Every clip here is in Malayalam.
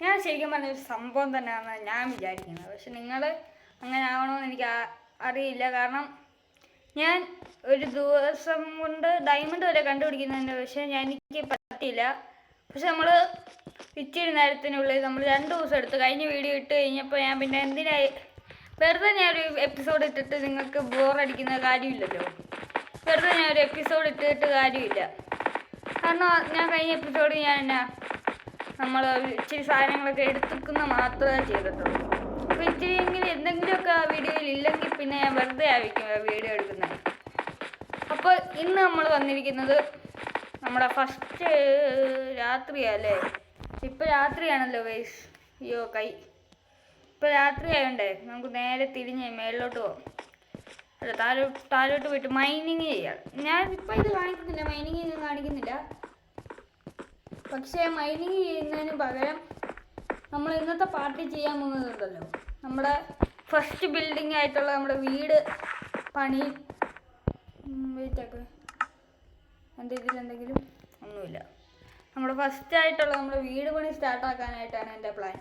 ഞാൻ ശരിക്കും പറഞ്ഞൊരു സംഭവം തന്നെയാണെന്ന് ഞാൻ വിചാരിക്കുന്നത്. പക്ഷെ നിങ്ങൾ അങ്ങനെ ആവണമെന്ന് എനിക്ക് അറിയില്ല. കാരണം ഞാൻ ഒരു ദിവസം കൊണ്ട് ഡയമണ്ട് വരെ കണ്ടുപിടിക്കുന്നുണ്ട്. പക്ഷെ എനിക്ക് പറ്റിയില്ല. പക്ഷെ നമ്മൾ ഇച്ചിരി നേരത്തിനുള്ളിൽ നമ്മൾ 2 ദിവസം എടുത്ത് കഴിഞ്ഞ വീഡിയോ ഇട്ട് കഴിഞ്ഞപ്പോൾ ഞാൻ പിന്നെ എന്തിനായി വെറുതെ ഞാനൊരു എപ്പിസോഡ് ഇട്ടിട്ട് നിങ്ങൾക്ക് ബോറടിക്കുന്ന കാര്യമില്ലല്ലോ. വെറുതെ ഞാനൊരു എപ്പിസോഡ് ഇട്ടിട്ട് കാര്യമില്ല. കാരണം ഞാൻ കഴിഞ്ഞ എപ്പിസോഡ് ഞാൻ നമ്മൾ ഇച്ചിരി സാധനങ്ങളൊക്കെ എടുത്തിക്കുന്ന മാത്രമേ ചെയ്തിട്ടുള്ളൂ. അപ്പോൾ ഇച്ചിരിയെങ്കിലും എന്തെങ്കിലുമൊക്കെ ആ വീഡിയോയിൽ ഇല്ലെങ്കിൽ പിന്നെ ഞാൻ വെറുതെ ആയിരിക്കും ആ വീഡിയോ എടുക്കുന്നത്. അപ്പോൾ ഇന്ന് നമ്മൾ വന്നിരിക്കുന്നത് നമ്മുടെ ഫസ്റ്റ് രാത്രിയല്ലേ. ഇപ്പോൾ രാത്രിയാണല്ലോ ഗൈസ്. അയ്യോ കൈ. ഇപ്പോൾ രാത്രി ആയതുകൊണ്ടേ നമുക്ക് നേരെ തിരിഞ്ഞ് മേളിലോട്ട് പോകാം. അല്ല താഴോട്ട് പോയിട്ട് മൈനിങ് ചെയ്യാം. ഞാൻ ഇപ്പോൾ ഇത് കാണിക്കുന്നില്ല, മൈനിങ് ഇത് കാണിക്കുന്നില്ല. പക്ഷേ മൈനിങ് ചെയ്യുന്നതിന് പകരം നമ്മൾ ഇന്നത്തെ പാർട്ടി ചെയ്യാൻ പോകുന്നതുണ്ടല്ലോ, നമ്മുടെ ഫസ്റ്റ് ബിൽഡിംഗ് ആയിട്ടുള്ള നമ്മുടെ വീട് പണി. വെയിറ്റൊക്കെ എന്തെങ്കിലും ഒന്നുമില്ല. നമ്മുടെ ഫസ്റ്റ് ആയിട്ടുള്ള നമ്മുടെ വീട് പണി സ്റ്റാർട്ടാക്കാനായിട്ടാണ് എൻ്റെ പ്ലാൻ.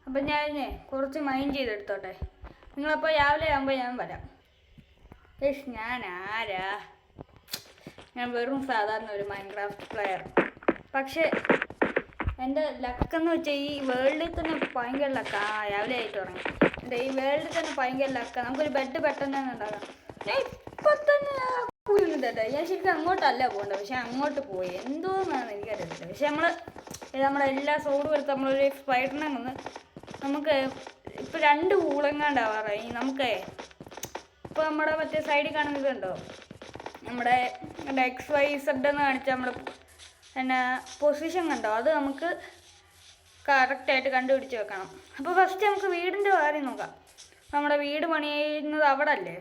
അപ്പം ഞാൻ കുറച്ച് മൈൻ ചെയ്തെടുത്തോട്ടെ. നിങ്ങളപ്പോൾ രാവിലെ ആകുമ്പോൾ ഞാൻ വരാം. ഞാൻ ആരാ? ഞാൻ വെറും സാധാരണ ഒരു മൈൻക്രാഫ്റ്റ് പ്ലെയർ. പക്ഷേ എൻ്റെ ലക്കെന്ന് വെച്ചാൽ ഈ വേൾഡിൽ തന്നെ ഭയങ്കര ലക്കാ. രാവിലെ ആയിട്ട് തുടങ്ങി. ഈ വേൾഡിൽ തന്നെ ഭയങ്കര ലക്കാണ്. നമുക്കൊരു ബെഡ് പെട്ടെന്ന് തന്നെ ഉണ്ടാകാം. ഞാൻ ഇപ്പം തന്നെ കുഴിന്നിട്ടേ. ഞാൻ ശരിക്കും അങ്ങോട്ടല്ല പോകേണ്ടത്, പക്ഷെ അങ്ങോട്ട് പോയി. എന്തോന്നാണ് എനിക്കറിയത്തില്ല. പക്ഷെ നമ്മുടെ എല്ലാ സോഡും എടുത്ത് നമ്മളൊരു സ്പൈഡറിനെ വന്ന് നമുക്ക് ഇപ്പോൾ 2 കൂളെങ്ങാണ്ടാവാറായി. നമുക്ക് ഇപ്പോൾ നമ്മുടെ മറ്റേ സൈഡിൽ കാണുന്നതുണ്ടോ, നമ്മുടെ XYZ എന്ന് കാണിച്ചാൽ നമ്മുടെ പിന്നെ പൊസിഷൻ കണ്ടോ, അത് നമുക്ക് കറക്റ്റായിട്ട് കണ്ടുപിടിച്ച് വെക്കണം. അപ്പോൾ ഫസ്റ്റ് നമുക്ക് വീടിൻ്റെ കാര്യം നോക്കാം. നമ്മുടെ വീട് പണി ചെയ്യുന്നത് അവിടെ അല്ലേ.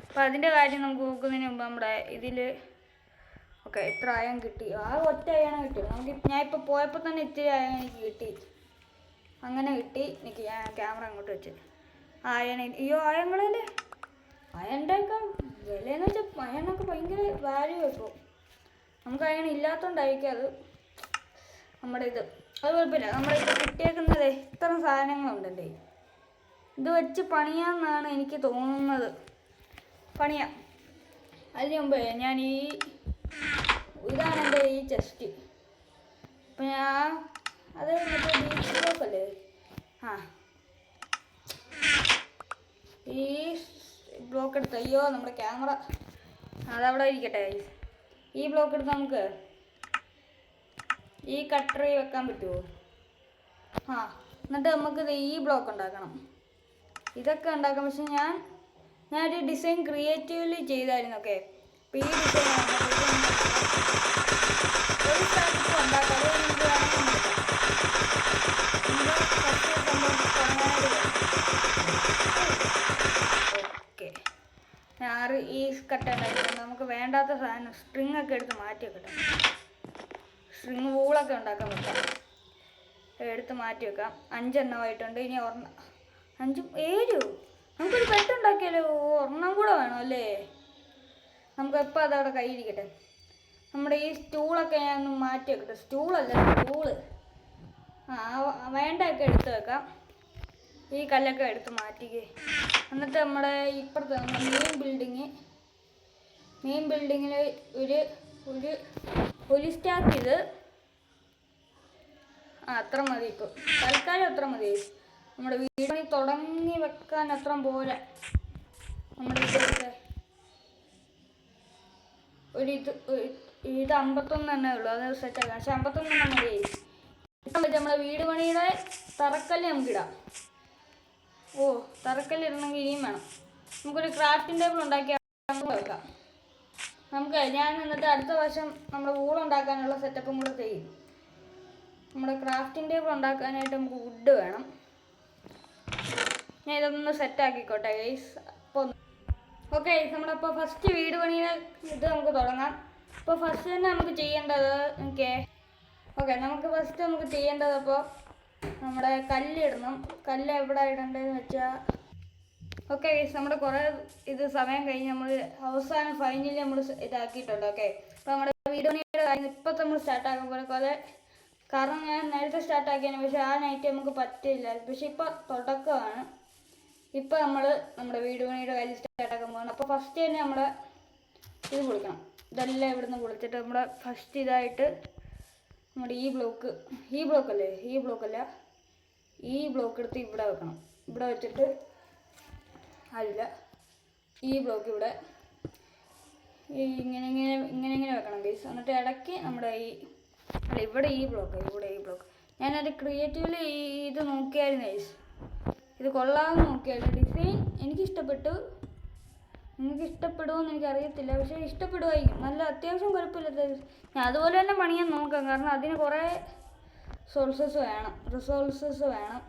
അപ്പോൾ അതിൻ്റെ കാര്യം നമുക്ക് നോക്കുന്നതിന് മുമ്പ് നമ്മുടെ ഇതിൽ ഓക്കെ എത്ര അയം കിട്ടി? ആ ഒറ്റ അയാണ് കിട്ടിയത് നമുക്ക്. ഞാൻ ഇപ്പോൾ പോയപ്പോൾ തന്നെ ഇത്തിരി അയം എനിക്ക് കിട്ടി. അങ്ങനെ കിട്ടി. എനിക്ക് ഞാൻ ക്യാമറ അങ്ങോട്ട് വെച്ച് അയ്യോ അയങ്ങളല്ലേ. അയൻ്റെയൊക്കെ വിലയെന്ന് വെച്ചാൽ അയണൊക്കെ ഭയങ്കര വാല്യൂ ഇപ്പോൾ. നമുക്ക് അയൺ ഇല്ലാത്തതുകൊണ്ടായിരിക്കും അത്. നമ്മുടെ ഇത് അത് കുഴപ്പമില്ല. നമ്മളിപ്പോൾ കിട്ടിയേക്കുന്നത് ഇത്ര സാധനങ്ങളുണ്ടല്ലേ. ഇത് വെച്ച് പണിയാമെന്നാണ് എനിക്ക് തോന്നുന്നത്. പണിയാം. അതിന് മുമ്പ് ഞാൻ ഇതാണ് എൻ്റെ ഈ ചെസ്റ്റ്. അപ്പം ഞാൻ അത് മറ്റേ ബീച്ച് ബ്ലോക്ക് അല്ലേ. ഈ ബ്ലോക്ക് എടുത്ത് അയ്യോ നമ്മുടെ ക്യാമറ അതവിടെ ഇരിക്കട്ടെ. ഈ ബ്ലോക്ക് എടുത്ത് നമുക്ക് ഈ കട്ടറി വെക്കാൻ പറ്റുമോ? എന്നിട്ട് നമുക്കിത് ഈ ബ്ലോക്ക് ഉണ്ടാക്കണം. ഇതൊക്കെ ഉണ്ടാക്കാം. പക്ഷെ ഞാനൊരു ഡിസൈൻ ക്രിയേറ്റീവ്ലി ചെയ്തായിരുന്നു. ഓക്കെ, അപ്പോൾ ഈ ഡിസൈൻ ഒരു സ്ഥലത്ത് ഉണ്ടാക്കാം. ഓക്കെ, ഞാൻ ഈ കട്ട ഉണ്ടാക്കിയിട്ടുണ്ട്. നമുക്ക് വേണ്ടാത്ത സാധനം സ്ട്രിങ് ഒക്കെ എടുത്ത് മാറ്റി വെക്കട്ടെ. സ്ട്രിങ് വൂളൊക്കെ ഉണ്ടാക്കാൻ പറ്റാം. എടുത്ത് മാറ്റി വെക്കാം. 5 എണ്ണമായിട്ടുണ്ട്. ഇനി 5 7 നമുക്കൊരു ബെഡ് ഉണ്ടാക്കിയാലോ. ഒരെണ്ണം കൂടെ വേണം അല്ലേ. നമുക്ക് എപ്പോൾ അതവിടെ കയ്യിരിക്കട്ടെ. നമ്മുടെ ഈ സ്റ്റൂളൊക്കെ ഞാൻ ഒന്ന് മാറ്റി വെക്കട്ടെ. സ്റ്റൂളല്ല, സ്റ്റൂള് വേണ്ടൊക്കെ എടുത്ത് വെക്കാം. ഈ കല്ലൊക്കെ എടുത്ത് മാറ്റിക്കേ. എന്നിട്ട് നമ്മുടെ ഇപ്പുറത്തെ നമ്മുടെ മെയിൻ ബിൽഡിങ്ങിൽ ഒരു സ്റ്റാക്ക് ഇത് അത്ര മതി. ഇപ്പോൾ തൽക്കാലം അത്ര മതി. നമ്മുടെ വീട് പണി തുടങ്ങി വെക്കാൻ അത്ര പോരാ. നമ്മുടെ ഇത് 51 തന്നെ ഉള്ളൂ. അത് സെറ്റാക്കാം. പക്ഷെ 51 മതി. ഇപ്പം പറ്റും നമ്മുടെ വീട് പണിയുടെ തറക്കല്ല് നമുക്കിടാം. തറക്കല്ല് ഇടണമെങ്കിൽ ഇനിയും വേണം. നമുക്കൊരു ക്രാഫ്റ്റിംഗ് ടേബിൾ ഉണ്ടാക്കി വെക്കാം. ഞാൻ എന്നിട്ട് അടുത്ത വർഷം നമ്മുടെ വൂളുണ്ടാക്കാനുള്ള സെറ്റപ്പും കൂടെ ചെയ്യും. നമ്മുടെ ക്രാഫ്റ്റിംഗ് ടേബിൾ ഉണ്ടാക്കാനായിട്ട് നമുക്ക് വുഡ് വേണം. ഞാൻ ഇതൊന്ന് സെറ്റാക്കിക്കോട്ടെ ഗൈസ്. അപ്പോൾ ഓക്കെ, നമ്മളപ്പോൾ ഫസ്റ്റ് വീട് പണിയുടെ ഇത് നമുക്ക് തുടങ്ങാം. അപ്പോൾ ഫസ്റ്റ് തന്നെ നമുക്ക് ചെയ്യേണ്ടത് നമുക്ക് ചെയ്യേണ്ടത് അപ്പോൾ നമ്മുടെ കല്ലിടണം. കല്ല് എവിടെ ഇടേണ്ടതെന്ന് വെച്ചാൽ ഓക്കെ ഗൈസ്, നമ്മുടെ കുറേ സമയം കഴിഞ്ഞ് നമ്മൾ അവസാനം ഫൈനലി നമ്മൾ ഇതാക്കിയിട്ടുണ്ട്. ഓക്കെ, അപ്പോൾ നമ്മുടെ വീട് പണിയുടെ കാര്യം ഇപ്പം നമ്മൾ സ്റ്റാർട്ടാക്കുമ്പോൾ കുറേ കാരണം ഞാൻ നേരത്തെ സ്റ്റാർട്ടാക്കിയാണ്, പക്ഷെ ആ നൈറ്റ് നമുക്ക് പറ്റില്ല. പക്ഷെ ഇപ്പം തുടക്കമാണ്. ഇപ്പം നമ്മൾ നമ്മുടെ വീട് പണിയുടെ കാര്യം സ്റ്റാർട്ടാക്കാൻ പോകണം. അപ്പോൾ ഫസ്റ്റ് തന്നെ നമ്മുടെ ഇത് പൊളിക്കണം. ഇതെല്ലാം ഇവിടുന്ന് പൊളിച്ചിട്ട് നമ്മുടെ ഫസ്റ്റ് ഇതായിട്ട് നമ്മുടെ ഈ ബ്ലോക്കല്ല ഈ ബ്ലോക്ക് എടുത്ത് ഇവിടെ വെക്കണം. ഇവിടെ വെച്ചിട്ട് അല്ല, ഈ ബ്ലോക്ക് ഇവിടെ ഇങ്ങനെ വെക്കണം ഗൈസ്. എന്നിട്ട് ഇടയ്ക്ക് നമ്മുടെ ഇവിടെ ഈ ബ്ലോക്ക് ഞാനത് ക്രിയേറ്റീവില് ഇത് നോക്കിയായിരുന്നു ഗൈസ്. ഇത് കൊള്ളാമെന്ന് നോക്കിയായിരുന്നു. ഡിസൈൻ എനിക്കിഷ്ടപ്പെട്ടു. നിങ്ങൾക്ക് ഇഷ്ടപ്പെടുമോയെന്ന് എനിക്കറിയത്തില്ല, പക്ഷേ ഇഷ്ടപ്പെടുമായിരിക്കും. നല്ല അത്യാവശ്യം കുഴപ്പമില്ലാത്ത ഞാൻ അതുപോലെ തന്നെ പണിയാൻ നോക്കാം. കാരണം അതിന് കുറേ റിസോഴ്സസ് വേണം.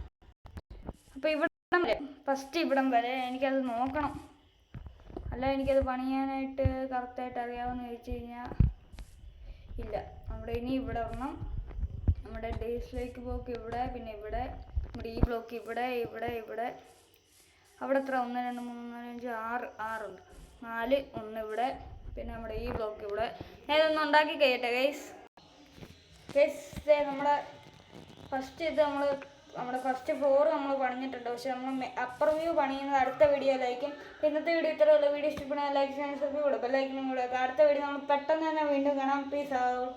അപ്പോൾ ഫസ്റ്റ് ഇവിടം വരെ എനിക്കത് നോക്കണം. അല്ല എനിക്കത് പണിയാനായിട്ട് കറക്റ്റായിട്ട് അറിയാമെന്ന് ചോദിച്ചു കഴിഞ്ഞാൽ ഇല്ല. നമ്മുടെ ഇനി ഇവിടെ വരണം. നമ്മുടെ ഡേയ്സിലേക്ക് ബ്ലോക്ക് ഇവിടെ, പിന്നെ ഇവിടെ നമ്മുടെ ഈ ബ്ലോക്ക് ഇവിടെ അവിടെ എത്ര 1 2 3 4 5 6 ഉണ്ട്. 4 1 ഇവിടെ, പിന്നെ നമ്മുടെ ഈ ബ്ലോക്ക് ഇവിടെ. ഞാൻ ഇതൊന്ന് ഉണ്ടാക്കി കഴിയട്ടെ ഗൈസ്. നമ്മുടെ ഫസ്റ്റ് ഫ്ലോർ നമ്മൾ പണിഞ്ഞിട്ടുണ്ട്. പക്ഷെ നമ്മൾ അപ്പർ വ്യൂ പണിയുന്നത് അടുത്ത വീഡിയോയിലായിരിക്കും. ഇന്നത്തെ വീഡിയോ ഇത്രയുള്ള. വീഡിയോ ഇഷ്ടപ്പെടാൻ ലൈക്ക് ചെയ്യാൻ സബ്സ്ക്രൈബ് കൊടുക്കുക, ബെല്ലൈക്കനും കൊടുക്കുക. അടുത്ത വീഡിയോ നമ്മൾ പെട്ടെന്ന് തന്നെ വീണ്ടും കാണാം. Peace out.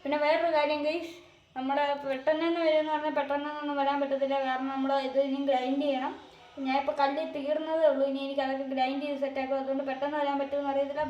പിന്നെ വേറൊരു കാര്യം ഗൈസ്, നമ്മുടെ പെട്ടെന്ന് തന്നെ വരുമെന്ന് പറഞ്ഞാൽ പെട്ടെന്നൊന്നും വരാൻ പറ്റത്തില്ല. കാരണം നമ്മൾ ഇത് ഇനിയും ഗ്രൈൻഡ് ചെയ്യണം. ഞാൻ ഇപ്പോൾ കല്ല് തീർന്നതേ ഉള്ളൂ. ഇനി എനിക്ക് അതൊക്കെ ഗ്രൈൻഡ് ചെയ്ത് സെറ്റാക്കും. അതുകൊണ്ട് പെട്ടെന്ന് വരാൻ പറ്റുമെന്ന് അറിയത്തില്ല.